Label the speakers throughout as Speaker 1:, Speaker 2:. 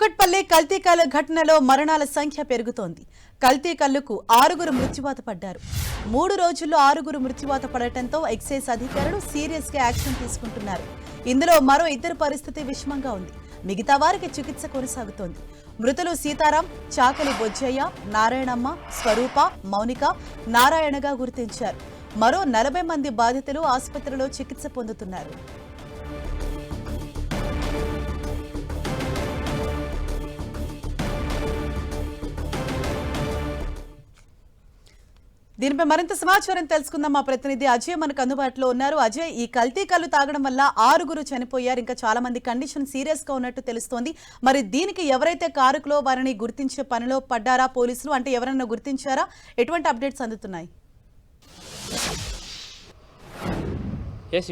Speaker 1: కుక్కట్పల్లి కల్తీ కల్లు ఘటనలో మరణాల సంఖ్య పెరుగుతోంది. కల్తీ కల్లుకు 6గురు మృత్యువాత పడ్డారు. 3 రోజుల్లో 6గురు మృత్యువాత పడటంతో ఎక్సైజ్ అధికారులు సీరియస్ గా యాక్షన్ తీసుకుంటున్నారు. ఇందులో మరో 2 పరిస్థితి విషమంగా ఉంది. మిగతా వారికి చికిత్స కొనసాగుతోంది. మృతులు సీతారాం, చాకలి బొజ్జయ్య, నారాయణమ్మ, స్వరూప, మౌనిక, నారాయణగా గుర్తించారు. మరో 40 మంది బాధితులు ఆసుపత్రిలో చికిత్స పొందుతున్నారు. దీనిపై మరింత సమాచారం తెలుసుకుందాం. మా ప్రతినిధి అజయ్ మనకు అందుబాటులో ఉన్నారు. అజయ్, ఈ కల్తీ కల్లు తాగడం వల్ల 6గురు చనిపోయారు. ఇంకా చాలా మంది కండిషన్ సీరియస్ గా ఉన్నట్టు తెలుస్తోంది. మరి దీనికి ఎవరైతే కారకులో వారిని గుర్తించే పనిలో పడ్డారా పోలీసులు? అంటే ఎవరైనా గుర్తించారా? ఎటువంటి అప్డేట్స్ అందుతున్నాయి?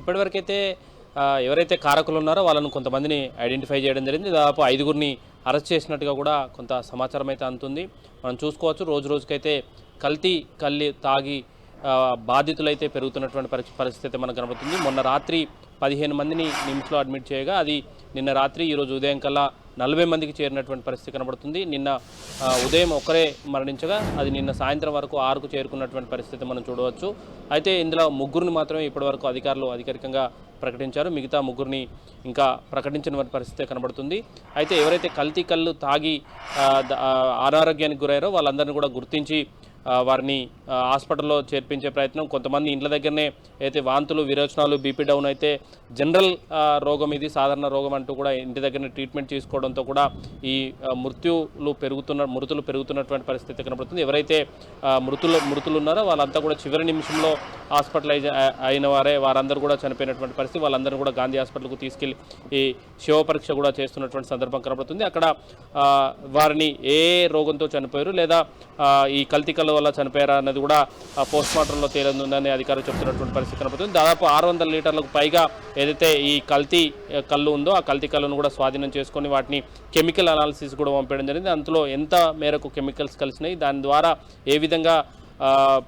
Speaker 2: ఇప్పటివరకైతే ఎవరైతే కారకులు ఉన్నారో వాళ్ళను కొంతమందిని ఐడెంటిఫై చేయడం జరిగింది. దాదాపు 5గురిని అరెస్ట్ చేసినట్టుగా కూడా కొంత సమాచారం అయితే అందుతుంది. మనం చూసుకోవచ్చు, రోజు రోజుకైతే కల్తీ కల్లి తాగి బాధితులైతే పెరుగుతున్నటువంటి పరిస్థితి మనకు కనబడుతుంది. మొన్న రాత్రి 15 మందిని నిమ్స్లో అడ్మిట్ చేయగా అది నిన్న రాత్రి ఈరోజు ఉదయం కల్లా 40 మందికి చేరినటువంటి పరిస్థితి కనబడుతుంది. నిన్న ఉదయం ఒకరే మరణించగా అది నిన్న సాయంత్రం వరకు 6కు చేరుకున్నటువంటి పరిస్థితి మనం చూడవచ్చు. అయితే ఇందులో 3గురిని మాత్రమే ఇప్పటివరకు అధికారులు అధికారికంగా ప్రకటించారు. మిగతా 3గురిని ఇంకా ప్రకటించిన పరిస్థితి కనబడుతుంది. అయితే ఎవరైతే కల్తీ కల్లు తాగి అనారోగ్యానికి గురయ్యారో వాళ్ళందరినీ కూడా గుర్తించి వారిని హాస్పిటల్లో చేర్పించే ప్రయత్నం, కొంతమంది ఇంట్ల దగ్గరనే అయితే వాంతులు, విరోచనాలు, బీపీ డౌన్ అయితే జనరల్ రోగం, ఇది సాధారణ రోగం అంటూ కూడా ఇంటి దగ్గరనే ట్రీట్మెంట్ తీసుకోవడంతో కూడా ఈ మృతులు పెరుగుతున్నటువంటి పరిస్థితి కనబడుతుంది. ఎవరైతే మృతులు ఉన్నారో వాళ్ళంతా కూడా చివరి నిమిషంలో హాస్పిటలైజ్ అయిన వారందరూ కూడా చనిపోయినటువంటి పరిస్థితి. వాళ్ళందరూ కూడా గాంధీ హాస్పిటల్కు తీసుకెళ్లి ఈ శవ పరీక్ష కూడా చేస్తున్నటువంటి సందర్భం కనబడుతుంది. అక్కడ వారిని ఏ రోగంతో చనిపోయారు లేదా ఈ కల్తీ కల్లు వల్ల చనిపోయారా అన్నది కూడా పోస్ట్ మార్టంలో తేలిందని అధికారులు చెప్తున్నటువంటి పరిస్థితి కనబడుతుంది. దాదాపు 600 లీటర్లకు పైగా ఏదైతే ఈ కల్తీ కల్లు ఉందో ఆ కల్తీ కల్లును కూడా స్వాధీనం చేసుకొని వాటిని కెమికల్ అనాలిసిస్ కూడా పంపించడం జరిగింది. అందులో ఎంత మేరకు కెమికల్స్ కలిసినాయి, దాని ద్వారా ఏ విధంగా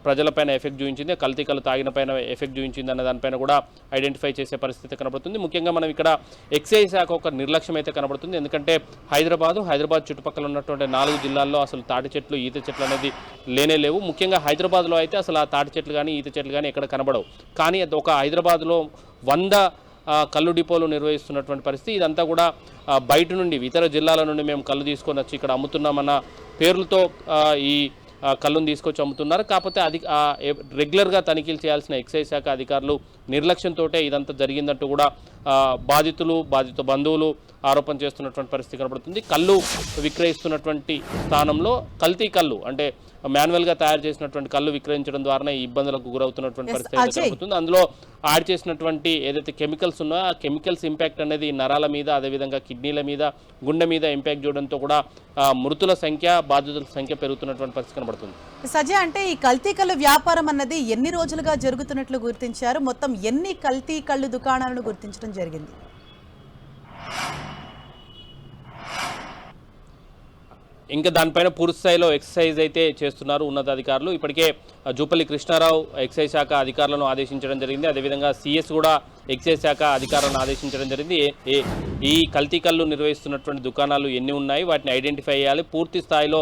Speaker 2: ప్రజలపైన ఎఫెక్ట్ చూపించింది, కల్తీ కల్లు తాగిన పైన ఎఫెక్ట్ చూపించింది అన్న దానిపైన కూడా ఐడెంటిఫై చేసే పరిస్థితి కనబడుతుంది. ముఖ్యంగా మనం ఇక్కడ ఎక్సైజ్ శాఖ ఒక నిర్లక్ష్యం అయితే కనబడుతుంది. ఎందుకంటే హైదరాబాద్ చుట్టుపక్కల ఉన్నటువంటి 4 జిల్లాల్లో అసలు తాటి చెట్లు, ఈత చెట్లు అనేది లేనే లేవు. ముఖ్యంగా హైదరాబాద్లో అయితే అసలు ఆ తాటి చెట్లు కానీ ఈత చెట్లు కానీ ఎక్కడ కనబడవు. కానీ అది ఒక హైదరాబాద్లో 100 కల్లు డిపోలు నిర్వహిస్తున్నటువంటి పరిస్థితి. ఇదంతా కూడా బయట నుండి, ఇతర జిల్లాల నుండి మేము కల్లు తీసుకొని వచ్చి ఇక్కడ అమ్ముతున్నామన్న పేర్లతో ఈ కళ్ళును తీసుకొచ్చి అమ్ముతున్నారు. కాకపోతే అది రెగ్యులర్గా తనిఖీలు చేయాల్సిన ఎక్సైజ్ శాఖ అధికారులు నిర్లక్ష్యంతో ఇదంతా జరిగిందంటూ కూడా బాధిత బంధువులు ఆరోపణ చేస్తున్నటువంటి పరిస్థితి కనబడుతుంది. కళ్ళు విక్రయిస్తున్నటువంటి స్థానంలో కల్తీ కళ్ళు, అంటే మాన్యువల్గా తయారు చేసినటువంటి కళ్ళు విక్రయించడం ద్వారానే ఇబ్బందులకు గురవుతున్నటువంటి పరిస్థితి కనబడుతుంది. అందులో యాడ్ చేసినటువంటి ఏదైతే కెమికల్స్ ఉన్నాయో ఆ కెమికల్స్ ఇంపాక్ట్ అనేది నరాల మీద, అదేవిధంగా కిడ్నీల మీద, గుండె మీద ఇంపాక్ట్ చూడడంతో కూడా మృతుల సంఖ్య, బాధితుల సంఖ్య పెరుగుతున్నటువంటి పరిస్థితి కనబడుతుంది.
Speaker 1: సజయ్, అంటే ఈ కల్తీ కల్లు వ్యాపారం అన్నది ఎన్ని రోజులుగా జరుగుతున్నట్లు గుర్తించారు? మొత్తం ఎన్ని కల్తీ కల్లు దుకాణాలను గుర్తించడం జరిగింది?
Speaker 2: ఇంకా దానిపైన పూర్తి స్థాయిలో ఎక్సర్సైజ్ అయితే చేస్తున్నారు ఉన్నతాధికారులు. ఇప్పటికే జూపల్లి కృష్ణారావు ఎక్సైజ్ శాఖ అధికారులను ఆదేశించడం జరిగింది. అదేవిధంగా సిఎస్ కూడా ఎక్సైజ్ శాఖ అధికారులను ఆదేశించడం జరిగింది. ఈ కల్తీ కల్లు నిర్వహిస్తున్నటువంటి దుకాణాలు ఎన్ని ఉన్నాయి, వాటిని ఐడెంటిఫై చేయాలి. పూర్తి స్థాయిలో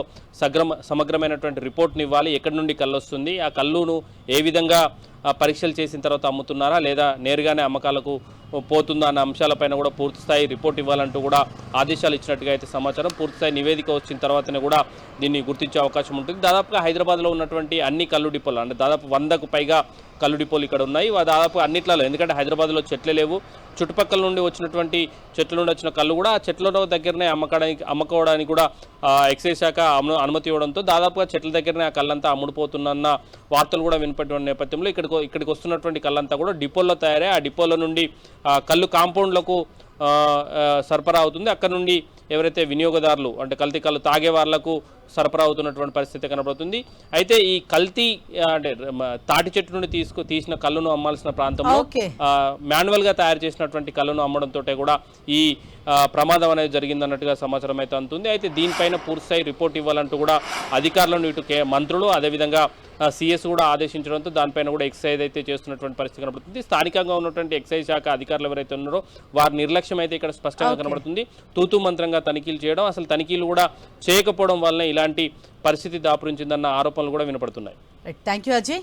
Speaker 2: సమగ్రమైనటువంటి రిపోర్ట్ని ఇవ్వాలి. ఎక్కడి నుండి కళ్ళు వస్తుంది, ఆ కళ్ళును ఏ విధంగా పరీక్షలు చేసిన తర్వాత అమ్ముతున్నారా లేదా నేరుగానే అమ్మకాలకు పోతుందా అన్న అంశాలపైన కూడా పూర్తి స్థాయి రిపోర్ట్ ఇవ్వాలంటూ కూడా ఆదేశాలు ఇచ్చినట్టుగా అయితే సమాచారం. పూర్తిస్థాయి నివేదిక వచ్చిన తర్వాతనే కూడా దీన్ని గుర్తించే అవకాశం ఉంటుంది. దాదాపుగా హైదరాబాద్లో ఉన్నటువంటి అన్ని కల్లు డిపోలు, అంటే దాదాపు 100కు పైగా కల్లు డిపోలు ఇక్కడ ఉన్నాయి. దాదాపు అన్నిట్లలో, ఎందుకంటే హైదరాబాద్లో చెట్లే లేవు, చుట్టుపక్కల నుండి వచ్చినటువంటి చెట్ల నుండి వచ్చిన కళ్ళు కూడా ఆ చెట్ల దగ్గరనే అమ్ముకోవడానికి కూడా ఎక్సైజ్ శాఖ అనుమతి ఇవ్వడంతో దాదాపుగా చెట్ల దగ్గరనే ఆ కళ్ళంతా అమ్ముడుపోతున్న వార్తలు కూడా వినపడిన నేపథ్యంలో ఇక్కడికి వస్తున్నటువంటి కళ్ళంతా కూడా డిపోల్లో తయారై ఆ డిపోల నుండి కళ్ళు కాంపౌండ్లకు సరఫరా అవుతుంది. అక్కడ నుండి ఎవరైతే వినియోగదారులు, అంటే కల్తీ కళ్ళు తాగే వాళ్లకు సరఫరా అవుతున్నటువంటి పరిస్థితి కనబడుతుంది. అయితే ఈ కల్తీ అంటే తాటి చెట్టు నుండి తీసిన కళ్ళును అమ్మాల్సిన ప్రాంతంలో మాన్యువల్గా తయారు చేసినటువంటి కళ్ళును అమ్మడంతో కూడా ఈ ప్రమాదం అనేది జరిగిందన్నట్టుగా సమాచారం అయితే అందుతుంది. అయితే దీనిపైన పూర్తిస్థాయి రిపోర్ట్ ఇవ్వాలంటూ కూడా అధికారులను ఇటు మంత్రులు అదేవిధంగా సిఎస్ కూడా ఆదేశించడంతో దానిపైన కూడా ఎక్సైజ్ అయితే చేస్తున్నటువంటి పరిస్థితి కనబడుతుంది. స్థానికంగా ఉన్నటువంటి ఎక్సైజ్ శాఖ అధికారులు ఎవరైతే ఉన్నారో వారి నిర్లక్ష్యం అయితే ఇక్కడ స్పష్టంగా కనబడుతుంది. తూతూ మంత్రంగా తనిఖీలు చేయడం, అసలు తనిఖీలు కూడా చేయకపోవడం వల్లనే ఇలాంటి పరిస్థితి దాపురించిందన్న ఆరోపణలు కూడా వినపడుతున్నాయి.
Speaker 1: Thank you Ajay.